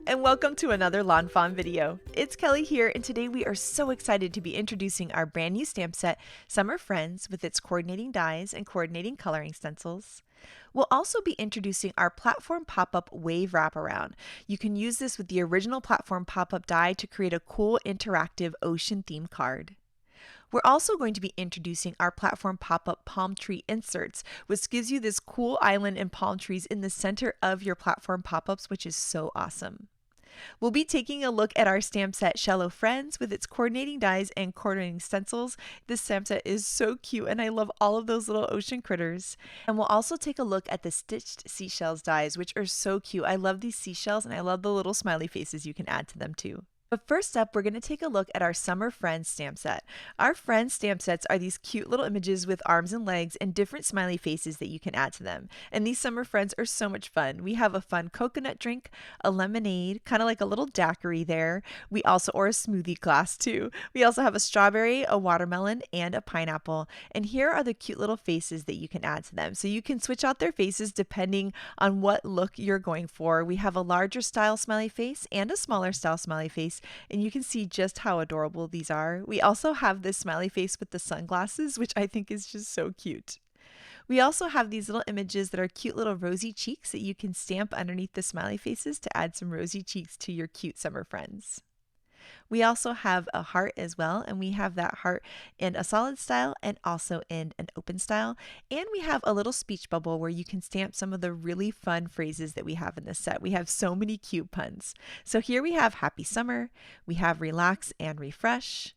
and welcome to another lawnfawn video. It's Kelly here, and today we are so excited to be introducing our brand new stamp set, Summer Friends, with its coordinating dies and coordinating coloring stencils. We'll also be introducing our platform pop-up wave wraparound. You can use this with the original platform pop-up die to create a cool interactive ocean themed card. We're also going to be introducing our platform pop-up palm tree inserts, which gives you this cool island and palm trees in the center of your platform pop-ups, which is so awesome. We'll be taking a look at our stamp set Shello Friends with its coordinating dies and coordinating stencils. This stamp set is so cute and I love all of those little ocean critters. And we'll also take a look at the stitched seashells dies, which are so cute. I love these seashells and I love the little smiley faces you can add to them too. But first up, we're going to take a look at our Summer Friends stamp set. Our Friends stamp sets are these cute little images with arms and legs and different smiley faces that you can add to them. And these Summer Friends are so much fun. We have a fun coconut drink, a lemonade, kind of like a little daiquiri there. Or a smoothie glass too. We also have a strawberry, a watermelon, and a pineapple. And here are the cute little faces that you can add to them. So you can switch out their faces depending on what look you're going for. We have a larger style smiley face and a smaller style smiley face. And you can see just how adorable these are. We also have this smiley face with the sunglasses, which I think is just so cute. We also have these little images that are cute little rosy cheeks that you can stamp underneath the smiley faces to add some rosy cheeks to your cute summer friends. We also have a heart as well, and we have that heart in a solid style and also in an open style. And we have a little speech bubble where you can stamp some of the really fun phrases that we have in this set. We have so many cute puns. So here we have happy summer, we have relax and refresh.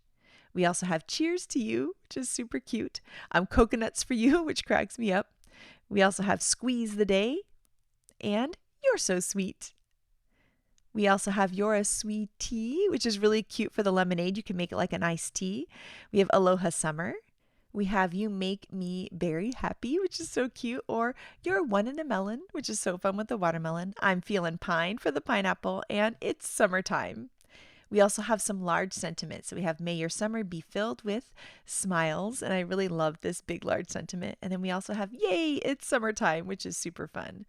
We also have cheers to you, which is super cute. Coconuts for you, which cracks me up. We also have squeeze the day and you're so sweet. We also have You're a Sweet Tea, which is really cute for the lemonade. You can make it like an iced tea. We have Aloha Summer. We have You Make Me Very Happy, which is so cute. Or You're One in a Melon, which is so fun with the watermelon. I'm Feeling Pine for the pineapple. And It's Summertime. We also have some large sentiments. So we have May Your Summer Be Filled with Smiles. And I really love this big, large sentiment. And then we also have Yay, It's Summertime, which is super fun.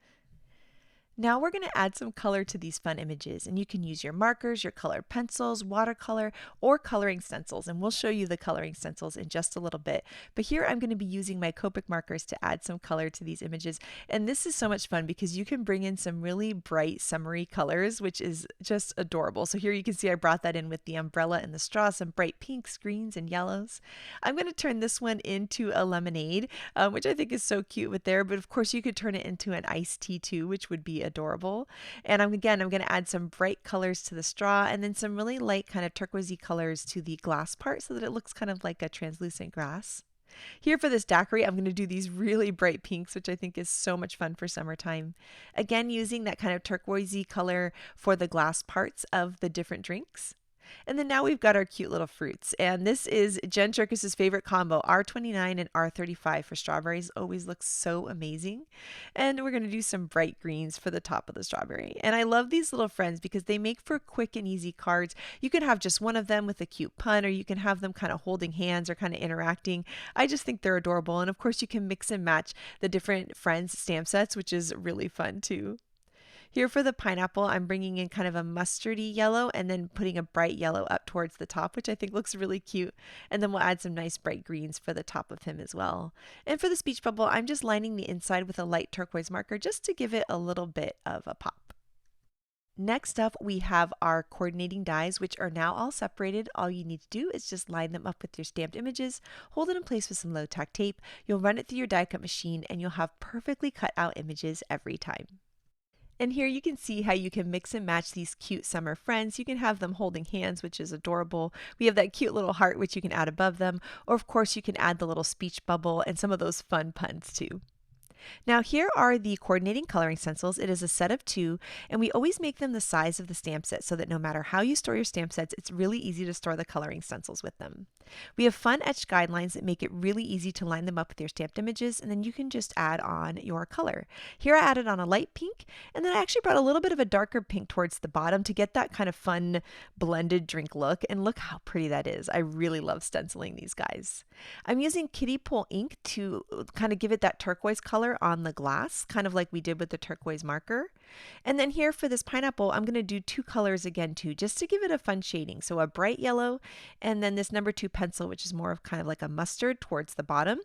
Now we're going to add some color to these fun images, and you can use your markers, your colored pencils, watercolor, or coloring stencils, and we'll show you the coloring stencils in just a little bit. But here I'm going to be using my Copic markers to add some color to these images, and this is so much fun because you can bring in some really bright summery colors, which is just adorable. So here you can see I brought that in with the umbrella and the straw, some bright pinks, greens, and yellows. I'm going to turn this one into a lemonade, which I think is so cute with there, but of course you could turn it into an iced tea too, which would be adorable. And I'm going to add some bright colors to the straw and then some really light kind of turquoisey colors to the glass part so that it looks kind of like a translucent glass. Here for this daiquiri, I'm going to do these really bright pinks, which I think is so much fun for summertime. Again, using that kind of turquoisey color for the glass parts of the different drinks. And then now we've got our cute little fruits. And this is Jen Cherkis's favorite combo, R29 and R35 for strawberries. Always looks so amazing. And we're going to do some bright greens for the top of the strawberry. And I love these little friends because they make for quick and easy cards. You can have just one of them with a cute pun, or you can have them kind of holding hands or kind of interacting. I just think they're adorable. And of course you can mix and match the different friends stamp sets, which is really fun too. Here for the pineapple, I'm bringing in kind of a mustardy yellow and then putting a bright yellow up towards the top, which I think looks really cute. And then we'll add some nice bright greens for the top of him as well. And for the speech bubble, I'm just lining the inside with a light turquoise marker just to give it a little bit of a pop. Next up, we have our coordinating dies, which are now all separated. All you need to do is just line them up with your stamped images, hold it in place with some low tack tape. You'll run it through your die cut machine and you'll have perfectly cut out images every time. And here you can see how you can mix and match these cute summer friends. You can have them holding hands, which is adorable. We have that cute little heart, which you can add above them. Or of course, you can add the little speech bubble and some of those fun puns too. Now here are the coordinating coloring stencils. It is a set of 2, and we always make them the size of the stamp set so that no matter how you store your stamp sets, it's really easy to store the coloring stencils with them. We have fun etched guidelines that make it really easy to line them up with your stamped images, and then you can just add on your color. Here I added on a light pink, and then I actually brought a little bit of a darker pink towards the bottom to get that kind of fun blended drink look, and look how pretty that is. I really love stenciling these guys. I'm using kiddie pool ink to kind of give it that turquoise color color on the glass, kind of like we did with the turquoise marker. And then here for this pineapple, I'm going to do 2 colors again too, just to give it a fun shading. So a bright yellow, and then this number 2 pencil, which is more of kind of like a mustard towards the bottom.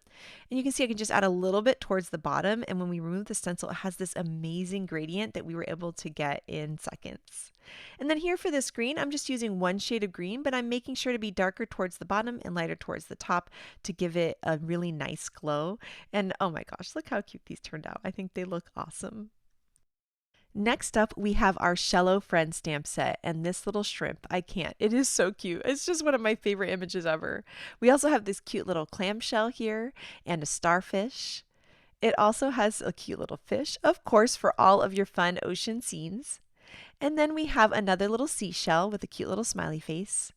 And you can see I can just add a little bit towards the bottom, and when we remove the stencil, it has this amazing gradient that we were able to get in seconds. And then here for this green, I'm just using 1 shade of green, but I'm making sure to be darker towards the bottom and lighter towards the top to give it a really nice glow. And oh my gosh, look how cute these turned out. I think they look awesome. Next up, we have our Shello Friend stamp set and this little shrimp. I can't. It is so cute. It's just one of my favorite images ever. We also have this cute little clamshell here and a starfish. It also has a cute little fish, of course, for all of your fun ocean scenes. And then we have another little seashell with a cute little smiley face.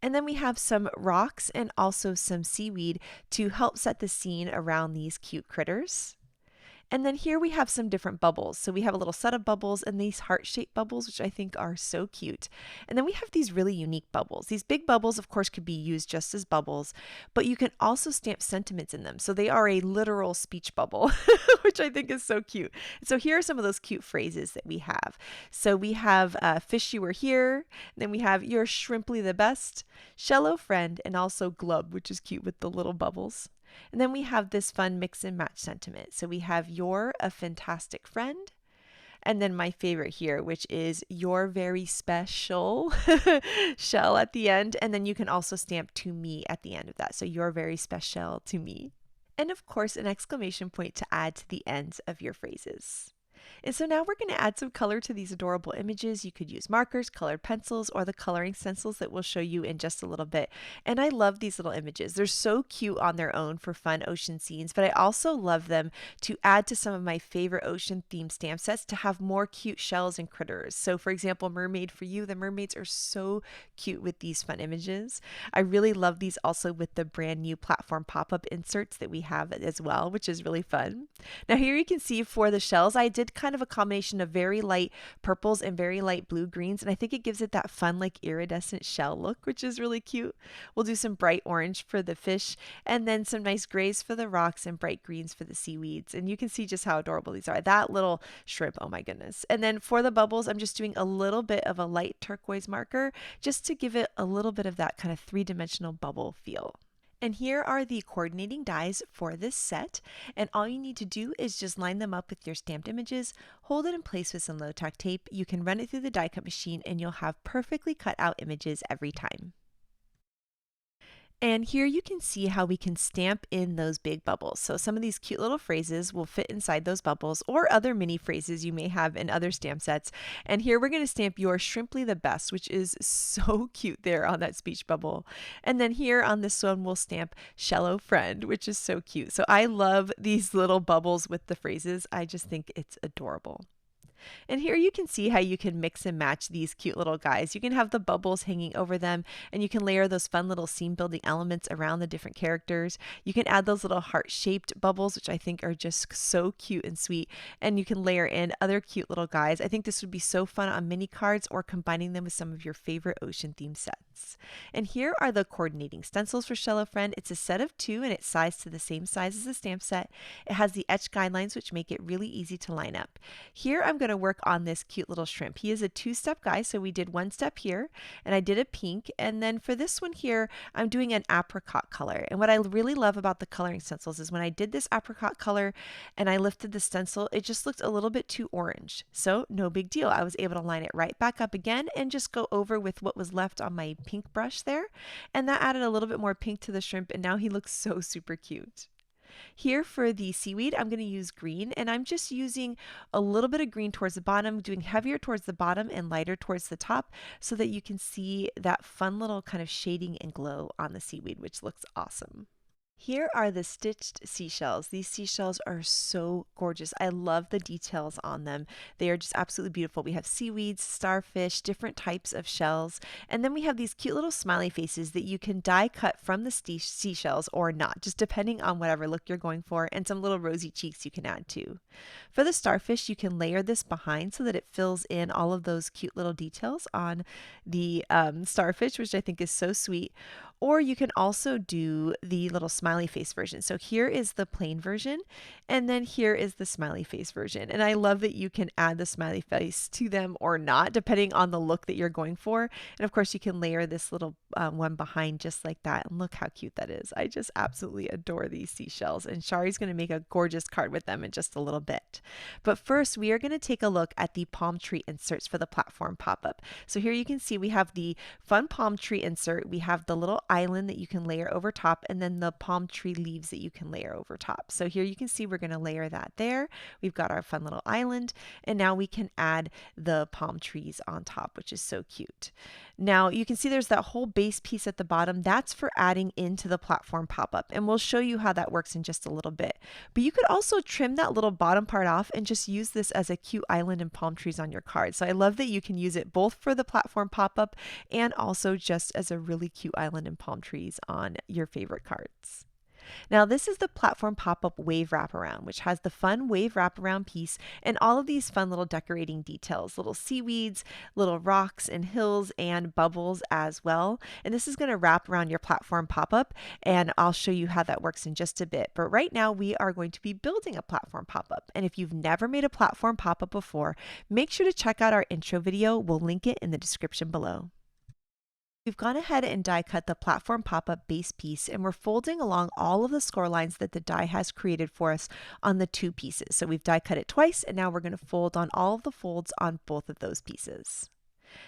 And then we have some rocks and also some seaweed to help set the scene around these cute critters. And then here we have some different bubbles. So we have a little set of bubbles and these heart-shaped bubbles, which I think are so cute. And then we have these really unique bubbles. These big bubbles, of course, could be used just as bubbles, but you can also stamp sentiments in them. So they are a literal speech bubble, which I think is so cute. So here are some of those cute phrases that we have. So we have fish you were here, then we have you're shrimply the best, Shello Friend, and also glub, which is cute with the little bubbles. And then we have this fun mix and match sentiment. So we have you're a fantastic friend. And then my favorite here, which is you're very special shell at the end. And then you can also stamp to me at the end of that. So you're very special to me. And of course, an exclamation point to add to the ends of your phrases. And so now we're going to add some color to these adorable images. You could use markers, colored pencils, or the coloring stencils that we'll show you in just a little bit. And I love these little images. They're so cute on their own for fun ocean scenes, but I also love them to add to some of my favorite ocean themed stamp sets to have more cute shells and critters. So for example, mermaid for you, the mermaids are so cute with these fun images. I really love these also with the brand new platform pop-up inserts that we have as well, which is really fun. Now here you can see for the shells, I did kind of a combination of very light purples and very light blue greens, and I think it gives it that fun like iridescent shell look, which is really cute. We'll do some bright orange for the fish, and then some nice grays for the rocks and bright greens for the seaweeds, and you can see just how adorable these are. That little shrimp, oh my goodness. And then for the bubbles, I'm just doing a little bit of a light turquoise marker just to give it a little bit of that kind of three-dimensional bubble feel. And here are the coordinating dies for this set, and all you need to do is just line them up with your stamped images, hold it in place with some low-tack tape, you can run it through the die cut machine, and you'll have perfectly cut out images every time. And here you can see how we can stamp in those big bubbles. So some of these cute little phrases will fit inside those bubbles or other mini phrases you may have in other stamp sets. And here we're going to stamp your shrimply the best, which is so cute there on that speech bubble. And then here on this one, we'll stamp Shello Friend, which is so cute. So I love these little bubbles with the phrases. I just think it's adorable. And here you can see how you can mix and match these cute little guys. You can have the bubbles hanging over them, and you can layer those fun little scene building elements around the different characters. You can add those little heart-shaped bubbles, which I think are just so cute and sweet, and you can layer in other cute little guys. I think this would be so fun on mini cards or combining them with some of your favorite ocean theme sets. And here are the coordinating stencils for Shello Friend. It's a set of 2 and it's sized to the same size as the stamp set. It has the etched guidelines which make it really easy to line up. Here I'm going to work on this cute little shrimp. He is a 2-step guy, so we did 1 step here and I did a pink, and then for this one here I'm doing an apricot color. And what I really love about the coloring stencils is when I did this apricot color and I lifted the stencil, it just looked a little bit too orange. So no big deal. I was able to line it right back up again and just go over with what was left on my pink brush there, and that added a little bit more pink to the shrimp, and now he looks so super cute. Here for the seaweed, I'm going to use green, and I'm just using a little bit of green towards the bottom, doing heavier towards the bottom and lighter towards the top so that you can see that fun little kind of shading and glow on the seaweed, which looks awesome. Here are the stitched seashells. These seashells are so gorgeous. I love the details on them. They are just absolutely beautiful. We have seaweeds, starfish, different types of shells, and then we have these cute little smiley faces that you can die cut from the seashells or not, just depending on whatever look you're going for, and some little rosy cheeks you can add too. For the starfish, you can layer this behind so that it fills in all of those cute little details on the starfish, which I think is so sweet. Or you can also do the little smiley face version. So here is the plain version, and then here is the smiley face version. And I love that you can add the smiley face to them or not, depending on the look that you're going for. And of course, you can layer this little one behind just like that. And look how cute that is. I just absolutely adore these seashells. And Shari's going to make a gorgeous card with them in just a little bit. But first, we are going to take a look at the palm tree inserts for the platform pop-up. So here you can see we have the fun palm tree insert. We have the little island that you can layer over top, and then the palm tree leaves that you can layer over top. So here you can see we're going to layer that there. We've got our fun little island, and now we can add the palm trees on top, which is so cute. Now you can see there's that whole base piece at the bottom. That's for adding into the platform pop-up, and we'll show you how that works in just a little bit. But you could also trim that little bottom part off and just use this as a cute island and palm trees on your card. So I love that you can use it both for the platform pop-up and also just as a really cute island and palm trees on your favorite cards. Now this is the platform pop-up wave wraparound, which has the fun wave wraparound piece and all of these fun little decorating details, little seaweeds, little rocks and hills and bubbles as well. And this is going to wrap around your platform pop-up, and I'll show you how that works in just a bit. But right now we are going to be building a platform pop-up. And if you've never made a platform pop-up before, make sure to check out our intro video. We'll link it in the description below. We've gone ahead and die cut the platform pop-up base piece, and we're folding along all of the score lines that the die has created for us on the two pieces. So we've die cut it twice, and now we're going to fold on all of the folds on both of those pieces.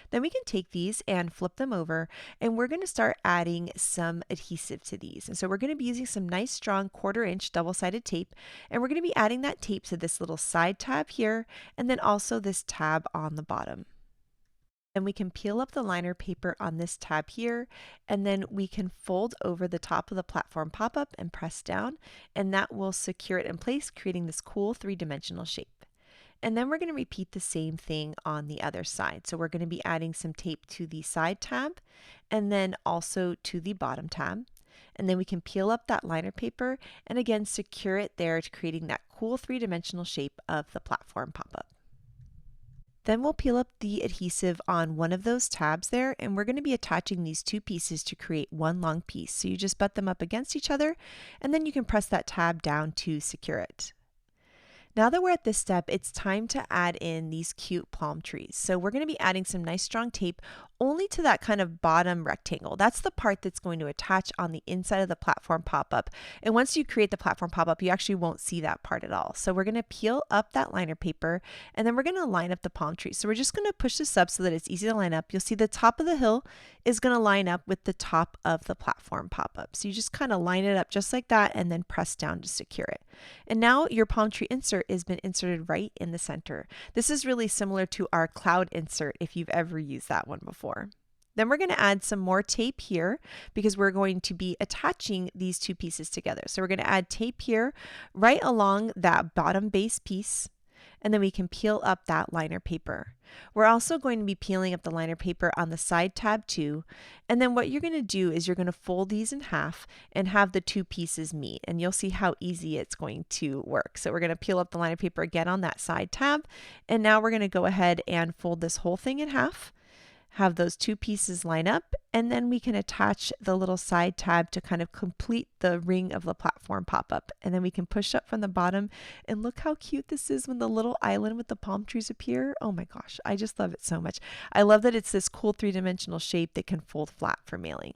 Then we can take these and flip them over, and we're going to start adding some adhesive to these. And so we're going to be using some nice strong 1/4" double-sided tape, and we're going to be adding that tape to this little side tab here, and then also this tab on the bottom. Then we can peel up the liner paper on this tab here, and then we can fold over the top of the platform pop-up and press down, and that will secure it in place, creating this cool 3-dimensional shape. And then we're going to repeat the same thing on the other side. So we're going to be adding some tape to the side tab and then also to the bottom tab. And then we can peel up that liner paper and again secure it there, creating that cool 3-dimensional shape of the platform pop-up. Then we'll peel up the adhesive on one of those tabs there, and we're going to be attaching these two pieces to create one long piece. So you just butt them up against each other, and then you can press that tab down to secure it. Now that we're at this step, it's time to add in these cute palm trees. So we're going to be adding some nice strong tape only to that kind of bottom rectangle. That's the part that's going to attach on the inside of the platform pop-up. And once you create the platform pop-up, you actually won't see that part at all. So we're going to peel up that liner paper, and then we're going to line up the palm tree. So we're just going to push this up so that it's easy to line up. You'll see the top of the hill is going to line up with the top of the platform pop-up. So you just kind of line it up just like that and then press down to secure it. And now your palm tree insert has been inserted right in the center. This is really similar to our cloud insert if you've ever used that one before. Then we're going to add some more tape here because we're going to be attaching these two pieces together. So we're going to add tape here right along that bottom base piece, and then we can peel up that liner paper. We're also going to be peeling up the liner paper on the side tab too, and then what you're going to do is you're going to fold these in half and have the two pieces meet, and you'll see how easy it's going to work. So we're going to peel up the liner paper again on that side tab, and now we're going to go ahead and fold this whole thing in half, have those two pieces line up, and then we can attach the little side tab to kind of complete the ring of the platform pop-up. And then we can push up from the bottom, and look how cute this is when the little island with the palm trees appear. Oh my gosh, I just love it so much. I love that it's this cool 3-dimensional shape that can fold flat for mailing.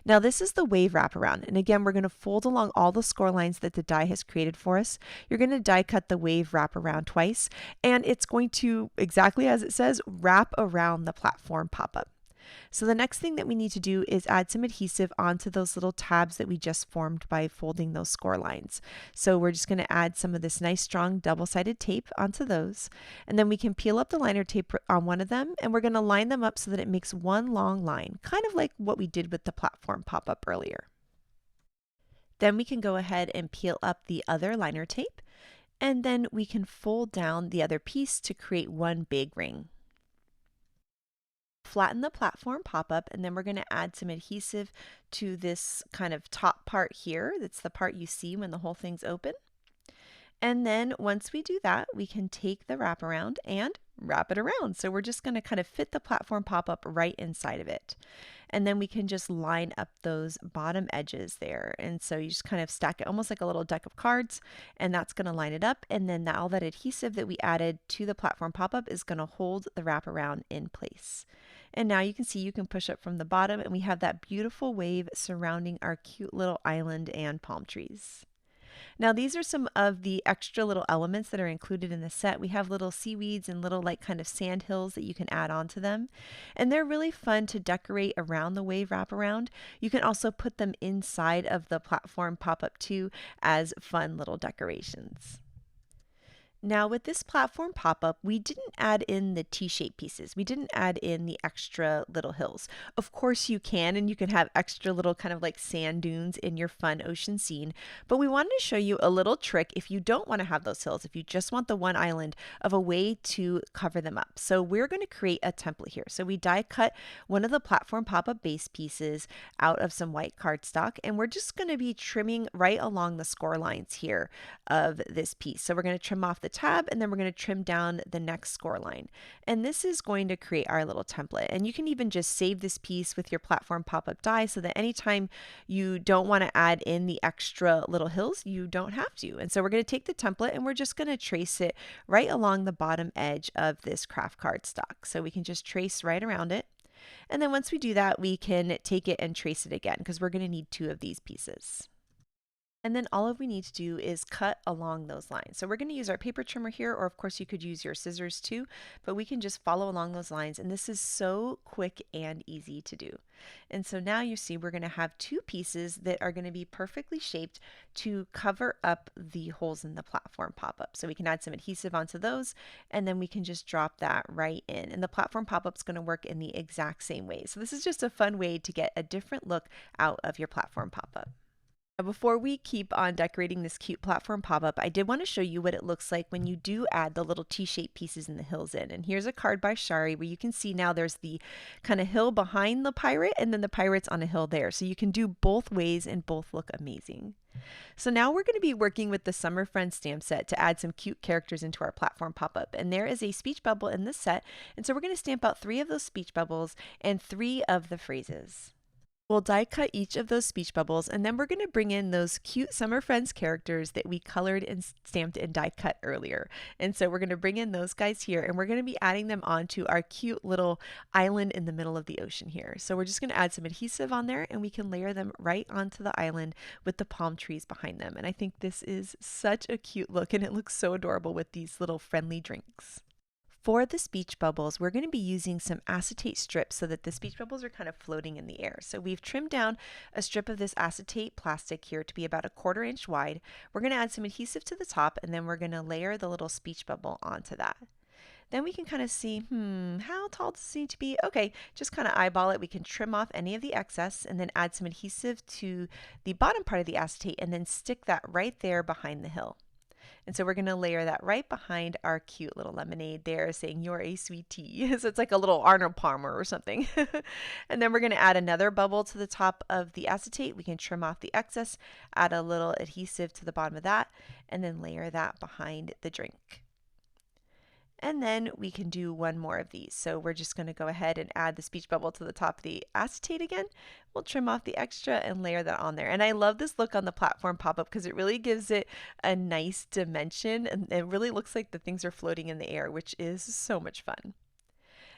Now this is the wave wraparound, and again we're going to fold along all the score lines that the die has created for us. You're going to die cut the wave wraparound twice, and it's going to, exactly as it says, wrap around the platform pop-up. So the next thing that we need to do is add some adhesive onto those little tabs that we just formed by folding those score lines. So we're just going to add some of this nice strong double-sided tape onto those, and then we can peel up the liner tape on one of them, and we're going to line them up so that it makes one long line, kind of like what we did with the platform pop-up earlier. Then we can go ahead and peel up the other liner tape, and then we can fold down the other piece to create one big ring. Flatten the platform pop-up, and then we're going to add some adhesive to this kind of top part here. That's the part you see when the whole thing's open. And then once we do that, we can take the wraparound and wrap it around. So we're just going to kind of fit the platform pop-up right inside of it. and then we can just line up those bottom edges there. And so you just kind of stack it almost like a little deck of cards, and that's going to line it up. And then all that adhesive that we added to the platform pop-up is going to hold the wraparound in place. And now you can see you can push up from the bottom, and we have that beautiful wave surrounding our cute little island and palm trees. Now these are some of the extra little elements that are included in the set. We have little seaweeds and little like kind of sand hills that you can add onto them. And they're really fun to decorate around the wave wraparound. You can also put them inside of the platform pop-up too as fun little decorations. Now with this platform pop-up, we didn't add in the T-shaped pieces. We didn't add in the extra little hills. Of course you can, and you can have extra little kind of like sand dunes in your fun ocean scene, but we wanted to show you a little trick if you don't want to have those hills, if you just want the one island, of a way to cover them up. So we're going to create a template here. So we die cut one of the platform pop-up base pieces out of some white cardstock, and we're just going to be trimming right along the score lines here of this piece. So we're going to trim off the tab, and then we're going to trim down the next score line. And this is going to create our little template. And you can even just save this piece with your platform pop-up die so that anytime you don't want to add in the extra little hills, you don't have to. And so we're going to take the template and we're just going to trace it right along the bottom edge of this kraft cardstock. So we can just trace right around it. And then once we do that, we can take it and trace it again because we're going to need 2 of these pieces. And then all we need to do is cut along those lines. So we're going to use our paper trimmer here, or of course you could use your scissors too, but we can just follow along those lines, and this is so quick and easy to do. And so now you see we're going to have 2 pieces that are going to be perfectly shaped to cover up the holes in the platform pop-up. So we can add some adhesive onto those, and then we can just drop that right in. And the platform pop-up is going to work in the exact same way. So this is just a fun way to get a different look out of your platform pop-up. Now, before we keep on decorating this cute platform pop-up, I did want to show you what it looks like when you do add the little T-shaped pieces in the hills in. And here's a card by Shari where you can see now there's the kind of hill behind the pirate, and then the pirate's on a hill there. So you can do both ways and both look amazing. So now we're going to be working with the Summer Friend stamp set to add some cute characters into our platform pop-up. And there is a speech bubble in this set. And so we're going to stamp out 3 of those speech bubbles and 3 of the phrases. We'll die cut each of those speech bubbles, and then we're going to bring in those cute Summer Friends characters that we colored and stamped and die cut earlier. And so we're going to bring in those guys here, and we're going to be adding them onto our cute little island in the middle of the ocean here. So we're just going to add some adhesive on there, and we can layer them right onto the island with the palm trees behind them. And I think this is such a cute look, and it looks so adorable with these little friendly drinks. For the speech bubbles, we're going to be using some acetate strips so that the speech bubbles are kind of floating in the air. So we've trimmed down a strip of this acetate plastic here to be about 1/4 inch wide. We're going to add some adhesive to the top, and then we're going to layer the little speech bubble onto that. Then we can kind of see, how tall does this need to be? Okay, just kind of eyeball it. We can trim off any of the excess and then add some adhesive to the bottom part of the acetate and then stick that right there behind the hill. And so we're going to layer that right behind our cute little lemonade there saying, "You're a sweetie." So it's like a little Arnold Palmer or something. And then we're going to add another bubble to the top of the acetate. We can trim off the excess, add a little adhesive to the bottom of that, and then layer that behind the drink. And then we can do one more of these. So we're just going to go ahead and add the speech bubble to the top of the acetate again. We'll trim off the extra and layer that on there. And I love this look on the platform pop-up because it really gives it a nice dimension, and it really looks like the things are floating in the air, which is so much fun.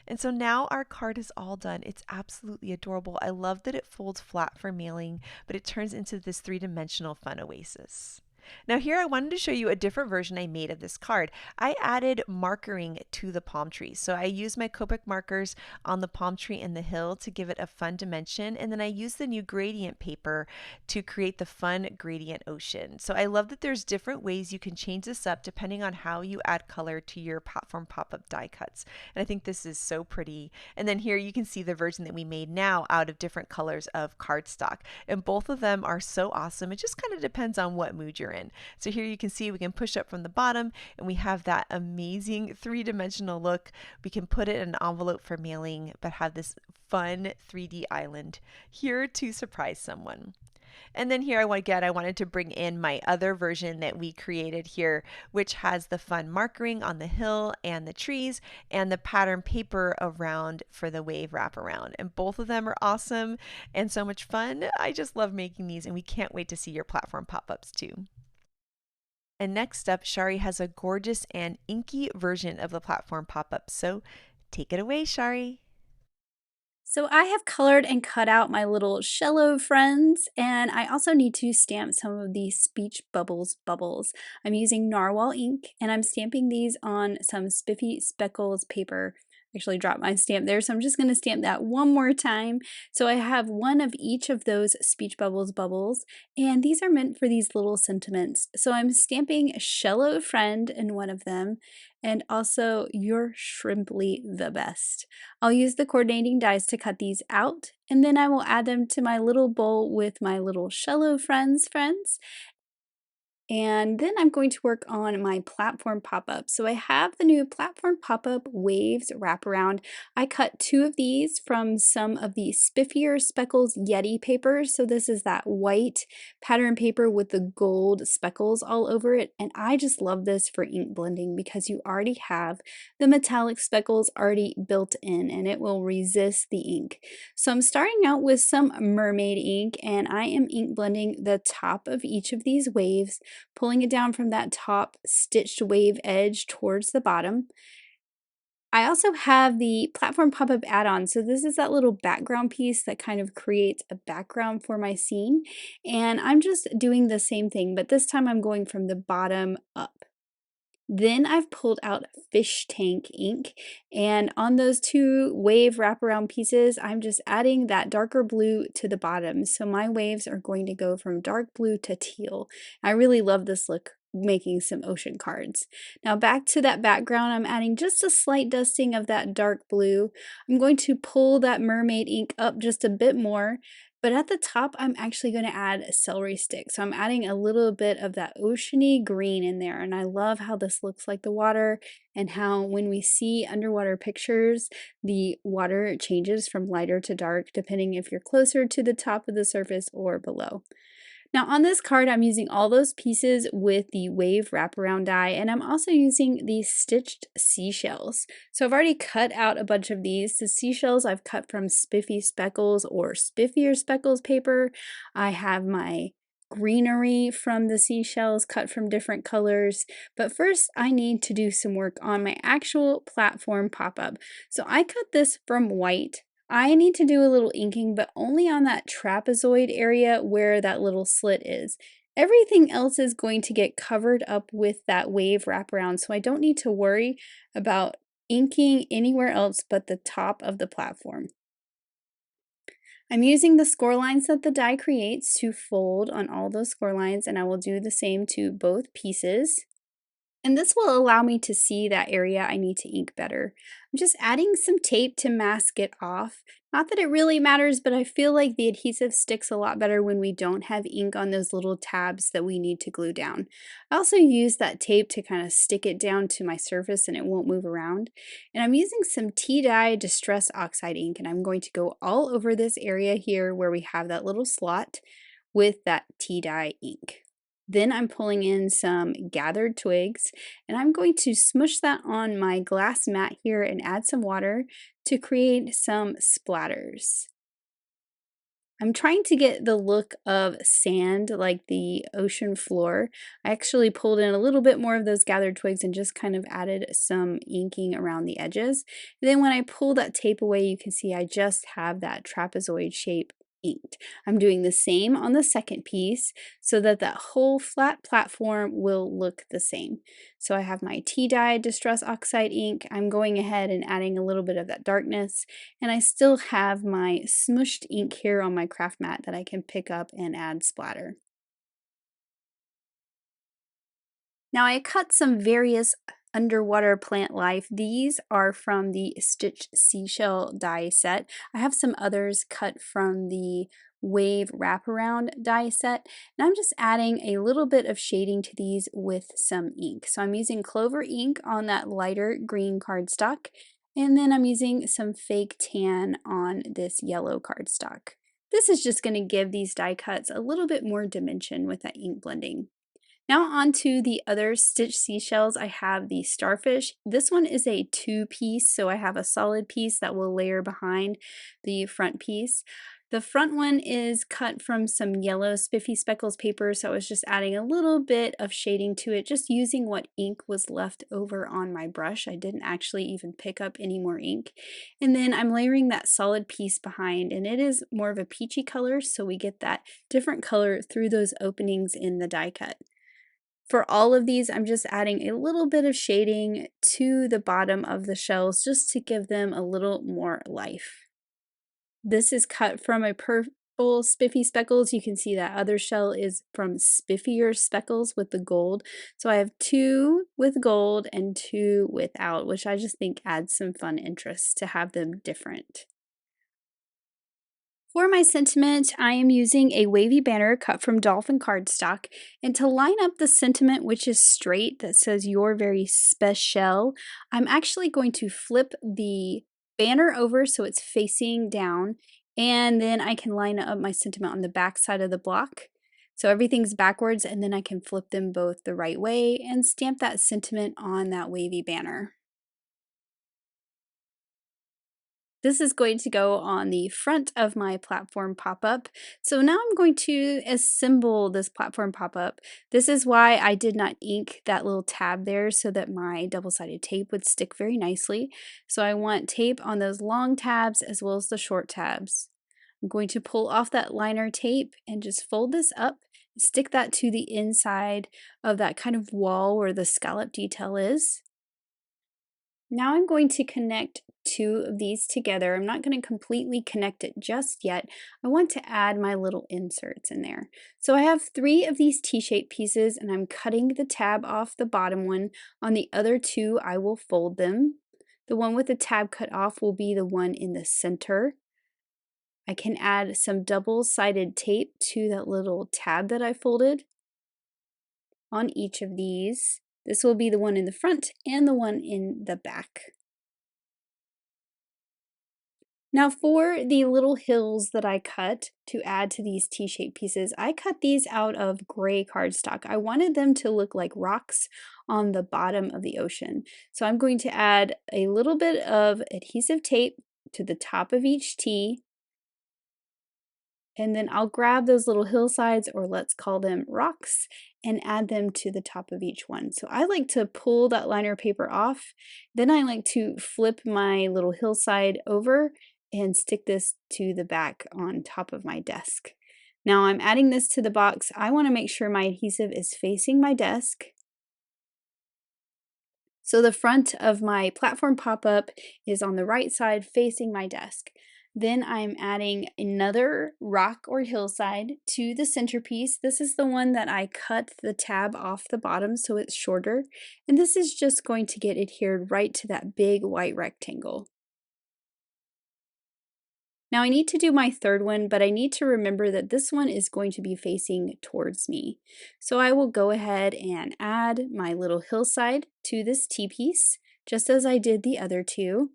And so now our card is all done. It's absolutely adorable. I love that it folds flat for mailing, but it turns into this 3-dimensional fun oasis. Now here I wanted to show you a different version I made of this card. I added markering to the palm trees. So I used my Copic markers on the palm tree and the hill to give it a fun dimension, and then I used the new gradient paper to create the fun gradient ocean. So I love that there's different ways you can change this up depending on how you add color to your platform pop-up die cuts. And I think this is so pretty. And then here you can see the version that we made now out of different colors of cardstock. And both of them are so awesome. It just kind of depends on what mood you're in. So here you can see we can push up from the bottom and we have that amazing 3-dimensional look. We can put it in an envelope for mailing, but have this fun 3D island here to surprise someone. And then here I wanted to bring in my other version that we created here, which has the fun markering on the hill and the trees and the pattern paper around for the wave wraparound. And both of them are awesome and so much fun. I just love making these, and we can't wait to see your platform pop-ups too. And next up, Shari has a gorgeous and inky version of the platform pop-up. So take it away, Shari. So I have colored and cut out my little Shello Friends, and I also need to stamp some of these speech bubbles. I'm using Narwhal ink, and I'm stamping these on some spiffy speckles paper. Actually dropped my stamp there, so I'm just going to stamp that one more time. So I have one of each of those speech bubbles, and these are meant for these little sentiments. So I'm stamping Shello Friend in one of them, and also You're Shrimply the Best. I'll use the coordinating dies to cut these out, and then I will add them to my little bowl with my little Shello friends. And then I'm going to work on my platform pop-up. So I have the new platform pop-up waves wraparound. I cut 2 of these from some of the spiffier speckles yeti paper. So this is that white pattern paper with the gold speckles all over it. And I just love this for ink blending because you already have the metallic speckles already built in and it will resist the ink. So I'm starting out with some mermaid ink and I am ink blending the top of each of these waves, pulling it down from that top stitched wave edge towards the bottom. I also have the platform pop-up add-on. So this is that little background piece that kind of creates a background for my scene. And I'm just doing the same thing, but this time I'm going from the bottom up. Then I've pulled out fish tank ink, and on those 2 wave wraparound pieces, I'm just adding that darker blue to the bottom. So my waves are going to go from dark blue to teal. I really love this look making some ocean cards. Now back to that background, I'm adding just a slight dusting of that dark blue. I'm going to pull that mermaid ink up just a bit more, but at the top, I'm actually going to add a celery stick. So I'm adding a little bit of that oceany green in there. And I love how this looks like the water and how when we see underwater pictures, the water changes from lighter to dark, depending if you're closer to the top of the surface or below. Now on this card, I'm using all those pieces with the wave wraparound die, and I'm also using these stitched seashells. So I've already cut out a bunch of these. The seashells I've cut from spiffy speckles or spiffier speckles paper. I have my greenery from the seashells cut from different colors. But first I need to do some work on my actual platform pop-up. So I cut this from white. I need to do a little inking, but only on that trapezoid area where that little slit is. Everything else is going to get covered up with that wave wraparound, so I don't need to worry about inking anywhere else but the top of the platform. I'm using the score lines that the die creates to fold on all those score lines, and I will do the same to both pieces. And this will allow me to see that area I need to ink better. I'm just adding some tape to mask it off. Not that it really matters, but I feel like the adhesive sticks a lot better when we don't have ink on those little tabs that we need to glue down. I also use that tape to kind of stick it down to my surface and it won't move around. And I'm using some tea-dye Distress Oxide ink, and I'm going to go all over this area here where we have that little slot with that tea-dye ink. Then I'm pulling in some gathered twigs, and I'm going to smush that on my glass mat here and add some water to create some splatters. I'm trying to get the look of sand like the ocean floor. I actually pulled in a little bit more of those gathered twigs and just kind of added some inking around the edges. And then when I pull that tape away, you can see I just have that trapezoid shape inked. I'm doing the same on the second piece so that that whole flat platform will look the same. So I have my tea dye Distress Oxide ink. I'm going ahead and adding a little bit of that darkness, and I still have my smushed ink here on my craft mat that I can pick up and add splatter. Now I cut some various underwater plant life. These are from the Stitched Seashell die set. I have some others cut from the Wave Wraparound die set, and I'm just adding a little bit of shading to these with some ink. So I'm using Clover ink on that lighter green cardstock, and then I'm using some fake tan on this yellow cardstock. This is just going to give these die cuts a little bit more dimension with that ink blending. Now on to the other stitch seashells. I have the starfish. This one is a 2-piece, so I have a solid piece that will layer behind the front piece. The front one is cut from some yellow spiffy speckles paper, so I was just adding a little bit of shading to it, just using what ink was left over on my brush. I didn't actually even pick up any more ink. And then I'm layering that solid piece behind, and it is more of a peachy color, so we get that different color through those openings in the die cut. For all of these, I'm just adding a little bit of shading to the bottom of the shells just to give them a little more life. This is cut from a purple spiffy speckles. You can see that other shell is from spiffier speckles with the gold. So I have 2 with gold and 2 without, which I just think adds some fun interest to have them different. For my sentiment, I am using a wavy banner cut from dolphin cardstock, and to line up the sentiment, which is straight, that says "You're very special," I'm actually going to flip the banner over so it's facing down, and then I can line up my sentiment on the back side of the block. So everything's backwards, and then I can flip them both the right way and stamp that sentiment on that wavy banner. This is going to go on the front of my platform pop-up. So now I'm going to assemble this platform pop-up. This is why I did not ink that little tab there so that my double-sided tape would stick very nicely. So I want tape on those long tabs as well as the short tabs. I'm going to pull off that liner tape and just fold this up, stick that to the inside of that kind of wall where the scallop detail is. Now I'm going to connect 2 of these together. I'm not going to completely connect it just yet. I want to add my little inserts in there. So I have 3 of these T-shaped pieces, and I'm cutting the tab off the bottom one. On the other 2, I will fold them. The one with the tab cut off will be the one in the center. I can add some double-sided tape to that little tab that I folded on each of these. This will be the one in the front and the one in the back. Now for the little hills that I cut to add to these T-shaped pieces, I cut these out of gray cardstock. I wanted them to look like rocks on the bottom of the ocean. So I'm going to add a little bit of adhesive tape to the top of each T, and then I'll grab those little hillsides, or let's call them rocks, and add them to the top of each one. So I like to pull that liner paper off, then I like to flip my little hillside over and stick this to the back on top of my desk. Now I'm adding this to the box. I want to make sure my adhesive is facing my desk. So the front of my platform pop-up is on the right side facing my desk. Then I'm adding another rock or hillside to the centerpiece. This is the one that I cut the tab off the bottom so it's shorter. And this is just going to get adhered right to that big white rectangle. Now I need to do my third one, but I need to remember that this one is going to be facing towards me. So I will go ahead and add my little hillside to this T-piece, just as I did the other 2.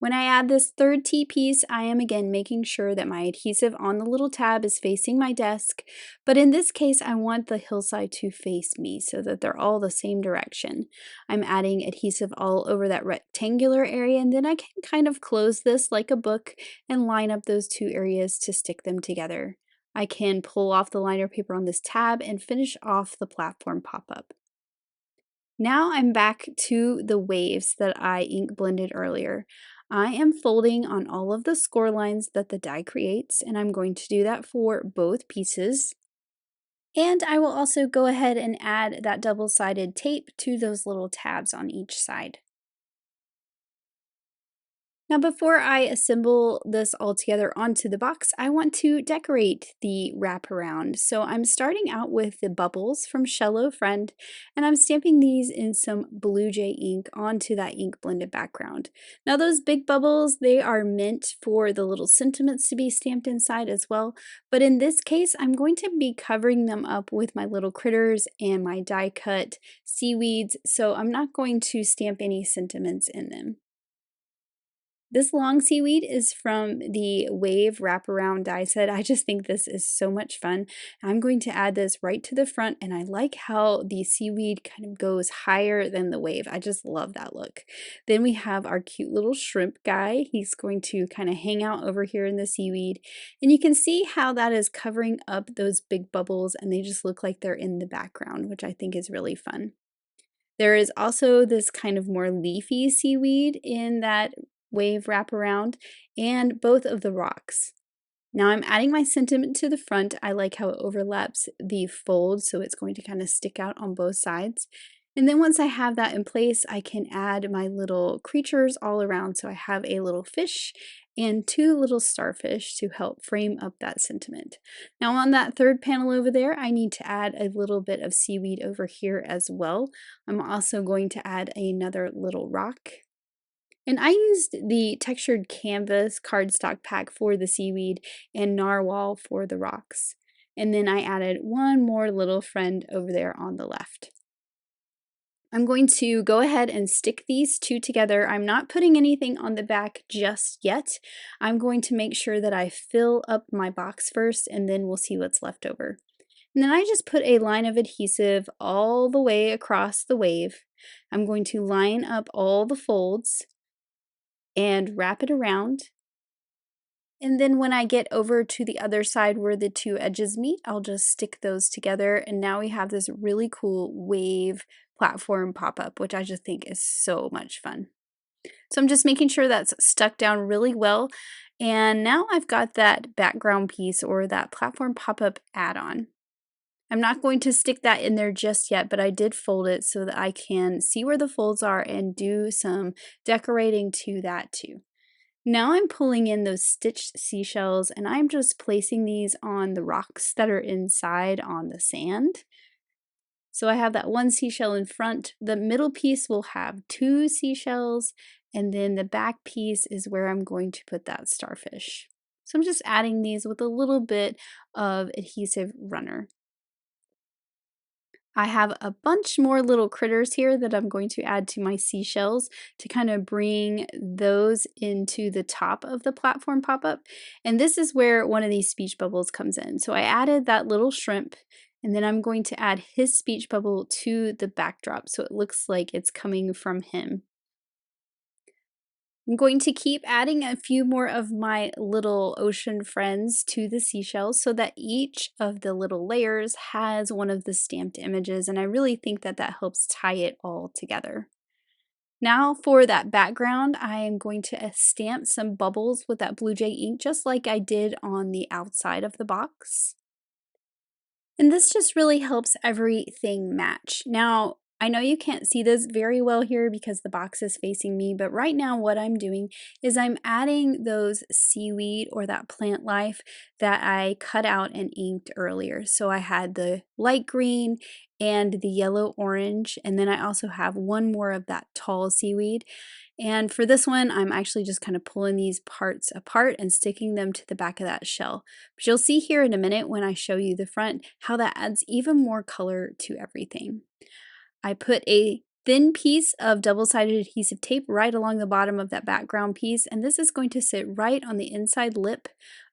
When I add this third T-piece, I am again making sure that my adhesive on the little tab is facing my desk, but in this case I want the hillside to face me so that they're all the same direction. I'm adding adhesive all over that rectangular area, and then I can kind of close this like a book and line up those 2 areas to stick them together. I can pull off the liner paper on this tab and finish off the platform pop-up. Now I'm back to the waves that I ink blended earlier. I am folding on all of the score lines that the die creates, and I'm going to do that for both pieces. And I will also go ahead and add that double-sided tape to those little tabs on each side. Now before I assemble this all together onto the box, I want to decorate the wraparound. So I'm starting out with the bubbles from Shello Friend, and I'm stamping these in some Blue Jay ink onto that ink blended background. Now those big bubbles, they are meant for the little sentiments to be stamped inside as well, but in this case I'm going to be covering them up with my little critters and my die cut seaweeds, so I'm not going to stamp any sentiments in them. This long seaweed is from the Wave wraparound die set. I just think this is so much fun. I'm going to add this right to the front, and I like how the seaweed kind of goes higher than the wave. I just love that look. Then we have our cute little shrimp guy. He's going to kind of hang out over here in the seaweed, and you can see how that is covering up those big bubbles, and they just look like they're in the background, which I think is really fun. There is also this kind of more leafy seaweed in that wave wraparound, and both of the rocks. Now I'm adding my sentiment to the front. I like how it overlaps the fold, so it's going to kind of stick out on both sides. And then once I have that in place, I can add my little creatures all around. So I have a little fish and two little starfish to help frame up that sentiment. Now on that third panel over there, I need to add a little bit of seaweed over here as well. I'm also going to add another little rock. And I used the textured canvas cardstock pack for the seaweed and narwhal for the rocks. And then I added one more little friend over there on the left. I'm going to go ahead and stick these two together. I'm not putting anything on the back just yet. I'm going to make sure that I fill up my box first, and then we'll see what's left over. And then I just put a line of adhesive all the way across the wave. I'm going to line up all the folds and wrap it around. And then when I get over to the other side where the two edges meet, I'll just stick those together. And now we have this really cool wave platform pop-up, which I just think is so much fun. So I'm just making sure that's stuck down really well. And now I've got that background piece or that platform pop-up add-on. I'm not going to stick that in there just yet, but I did fold it so that I can see where the folds are and do some decorating to that too. Now I'm pulling in those stitched seashells, and I'm just placing these on the rocks that are inside on the sand. So I have that one seashell in front. The middle piece will have two seashells, and then the back piece is where I'm going to put that starfish. So I'm just adding these with a little bit of adhesive runner. I have a bunch more little critters here that I'm going to add to my seashells to kind of bring those into the top of the platform pop-up. And this is where one of these speech bubbles comes in. So I added that little shrimp, and then I'm going to add his speech bubble to the backdrop so it looks like it's coming from him. I'm going to keep adding a few more of my little ocean friends to the seashells so that each of the little layers has one of the stamped images, and I really think that that helps tie it all together. Now for that background, I am going to stamp some bubbles with that Blue Jay ink just like I did on the outside of the box. And this just really helps everything match. Now, I know you can't see this very well here because the box is facing me, but right now what I'm doing is I'm adding those seaweed or that plant life that I cut out and inked earlier. So I had the light green and the yellow orange, and then I also have one more of that tall seaweed. And for this one, I'm actually just kind of pulling these parts apart and sticking them to the back of that shell. But you'll see here in a minute when I show you the front how that adds even more color to everything. I put a thin piece of double-sided adhesive tape right along the bottom of that background piece, and this is going to sit right on the inside lip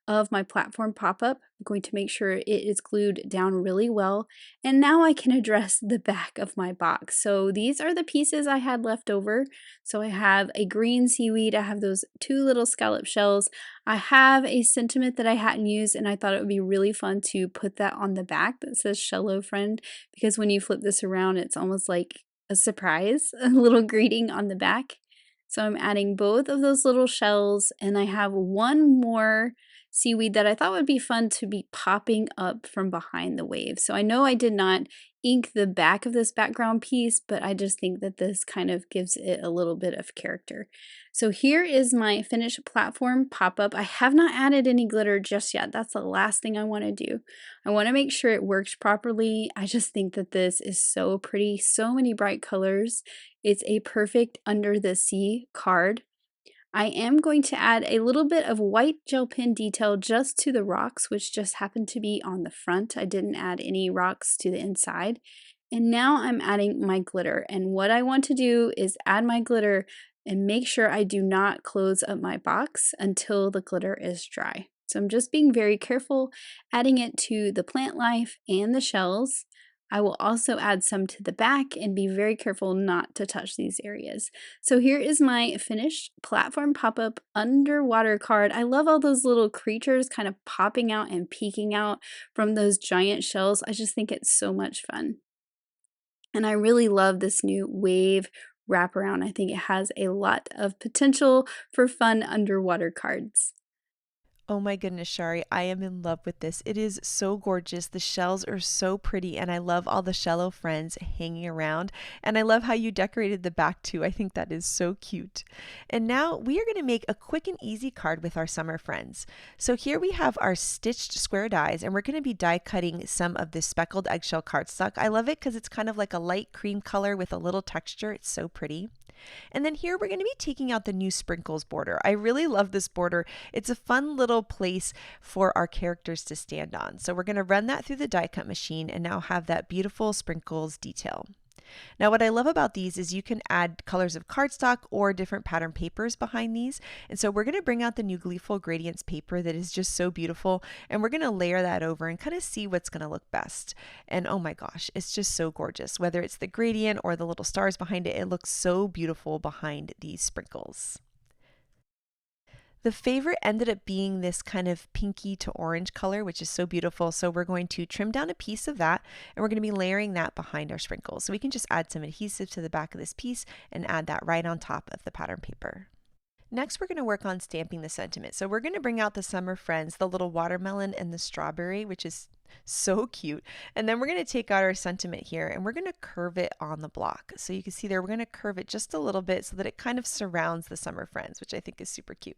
of my platform pop-up. I'm going to make sure it is glued down really well, and now I can address the back of my box. So these are the pieces I had left over. So I have a green seaweed, I have those two little scallop shells, I have a sentiment that I hadn't used, and I thought it would be really fun to put that on the back that says Shello Friend, because when you flip this around, it's almost like a surprise, a little greeting on the back. So I'm adding both of those little shells, and I have one more seaweed that I thought would be fun to be popping up from behind the wave. So I know I did not ink the back of this background piece, but I just think that this kind of gives it a little bit of character. So here is my finished platform pop-up. I have not added any glitter just yet. That's the last thing I want to do. I want to make sure it works properly. I just think that this is so pretty, so many bright colors. It's a perfect under the sea card. I am going to add a little bit of white gel pen detail just to the rocks, which just happened to be on the front. I didn't add any rocks to the inside. And now I'm adding my glitter. And what I want to do is add my glitter and make sure I do not close up my box until the glitter is dry. So I'm just being very careful adding it to the plant life and the shells. I will also add some to the back and be very careful not to touch these areas. So here is my finished platform pop-up underwater card. I love all those little creatures kind of popping out and peeking out from those giant shells. I just think it's so much fun. And I really love this new wave wraparound. I think it has a lot of potential for fun underwater cards. Oh my goodness, Shari, I am in love with this. It is so gorgeous. The shells are so pretty, and I love all the Shello Friends hanging around. And I love how you decorated the back too. I think that is so cute. And now we are going to make a quick and easy card with our summer friends. So here we have our stitched square dies, and we're going to be die cutting some of this speckled eggshell cardstock. I love it because it's kind of like a light cream color with a little texture. It's so pretty. And then here we're going to be taking out the new sprinkles border. I really love this border. It's a fun little place for our characters to stand on. So we're going to run that through the die cut machine and now have that beautiful sprinkles detail. Now what I love about these is you can add colors of cardstock or different pattern papers behind these. And so we're going to bring out the new Gleeful Gradients paper that is just so beautiful, and we're going to layer that over and kind of see what's going to look best. And oh my gosh, it's just so gorgeous. Whether it's the gradient or the little stars behind it, it looks so beautiful behind these sprinkles. The favorite ended up being this kind of pinky to orange color, which is so beautiful. So we're going to trim down a piece of that, and we're going to be layering that behind our sprinkles. So we can just add some adhesive to the back of this piece and add that right on top of the pattern paper. Next, we're going to work on stamping the sentiment. So we're going to bring out the summer friends, the little watermelon and the strawberry, which is so cute. And then we're going to take out our sentiment here and we're going to curve it on the block. So you can see there, we're going to curve it just a little bit so that it kind of surrounds the summer friends, which I think is super cute.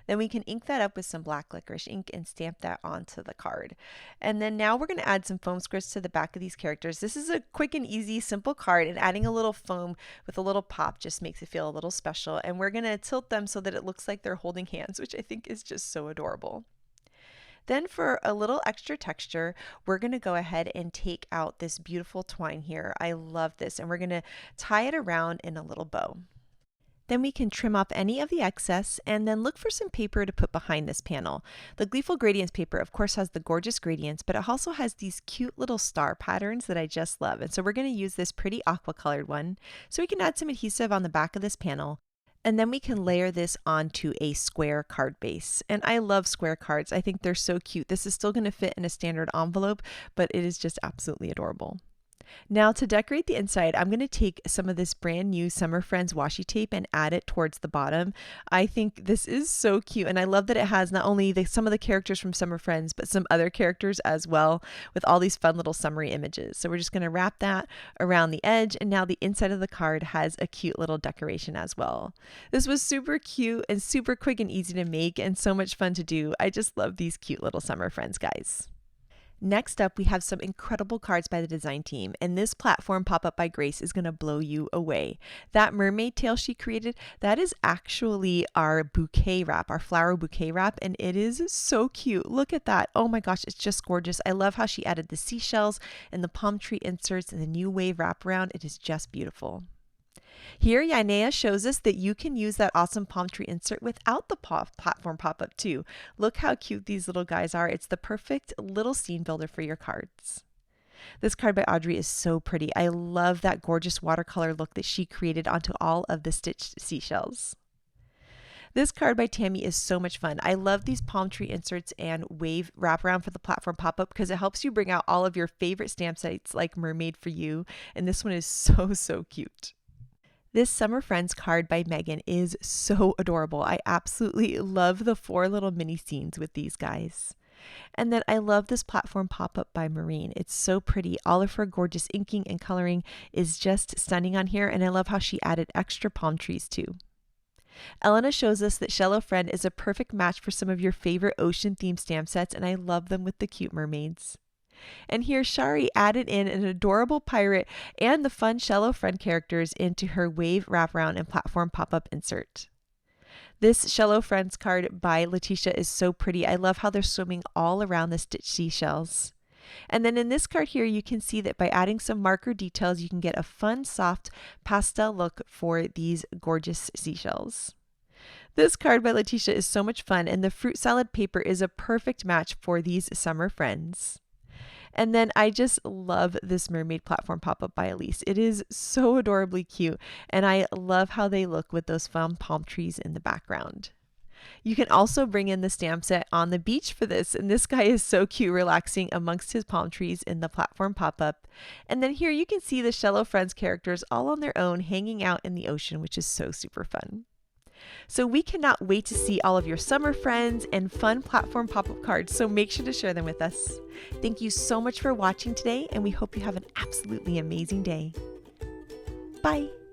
Then we can ink that up with some black licorice ink and stamp that onto the card. And then now we're going to add some foam squirts to the back of these characters. This is a quick and easy, simple card, and adding a little foam with a little pop just makes it feel a little special. And we're going to tilt them so that it looks like they're holding hands, which I think is just so adorable. Then for a little extra texture, we're going to go ahead and take out this beautiful twine here. I love this, and we're going to tie it around in a little bow. Then we can trim off any of the excess and then look for some paper to put behind this panel. The Gleeful Gradients paper, of course, has the gorgeous gradients, but it also has these cute little star patterns that I just love. And so we're going to use this pretty aqua colored one. So we can add some adhesive on the back of this panel. And then we can layer this onto a square card base. And I love square cards. I think they're so cute. This is still going to fit in a standard envelope, but it is just absolutely adorable. Now to decorate the inside, I'm going to take some of this brand new Summer Friends washi tape and add it towards the bottom. I think this is so cute, and I love that it has not only some of the characters from Summer Friends, but some other characters as well, with all these fun little summary images. So we're just going to wrap that around the edge, and now the inside of the card has a cute little decoration as well. This was super cute and super quick and easy to make, and so much fun to do. I just love these cute little Summer Friends, guys. Next up, we have some incredible cards by the design team, and this platform pop-up by Grace is going to blow you away. That mermaid tail she created, that is actually our bouquet wrap, our flower bouquet wrap, and it is so cute. Look at that. Oh my gosh, it's just gorgeous. I love how she added the seashells and the palm tree inserts and the new wave wraparound. It is just beautiful. Here, Yanea shows us that you can use that awesome palm tree insert without the platform pop-up too. Look how cute these little guys are. It's the perfect little scene builder for your cards. This card by Audrey is so pretty. I love that gorgeous watercolor look that she created onto all of the stitched seashells. This card by Tammy is so much fun. I love these palm tree inserts and wave wraparound for the platform pop-up because it helps you bring out all of your favorite stamp sets like Mermaid for You, and this one is so cute. This Summer Friends card by Megan is so adorable. I absolutely love the 4 little mini scenes with these guys. And then I love this platform pop-up by Maureen. It's so pretty. All of her gorgeous inking and coloring is just stunning on here, and I love how she added extra palm trees too. Elena shows us that Shello Friend is a perfect match for some of your favorite ocean-themed stamp sets, and I love them with the cute mermaids. And here Shari added in an adorable pirate and the fun Shello Friend characters into her wave wraparound and platform pop-up insert. This Shello Friends card by Letitia is so pretty. I love how they're swimming all around the stitched seashells. And then in this card here, you can see that by adding some marker details, you can get a fun, soft pastel look for these gorgeous seashells. This card by Letitia is so much fun, and the fruit salad paper is a perfect match for these summer friends. And then I just love this mermaid platform pop-up by Elise. It is so adorably cute, and I love how they look with those fun palm trees in the background. You can also bring in the stamp set on the beach for this, and this guy is so cute relaxing amongst his palm trees in the platform pop-up. And then here you can see the Shello Friends characters all on their own hanging out in the ocean, which is so super fun. So we cannot wait to see all of your summer friends and fun platform pop-up cards, so make sure to share them with us. Thank you so much for watching today, and we hope you have an absolutely amazing day. Bye!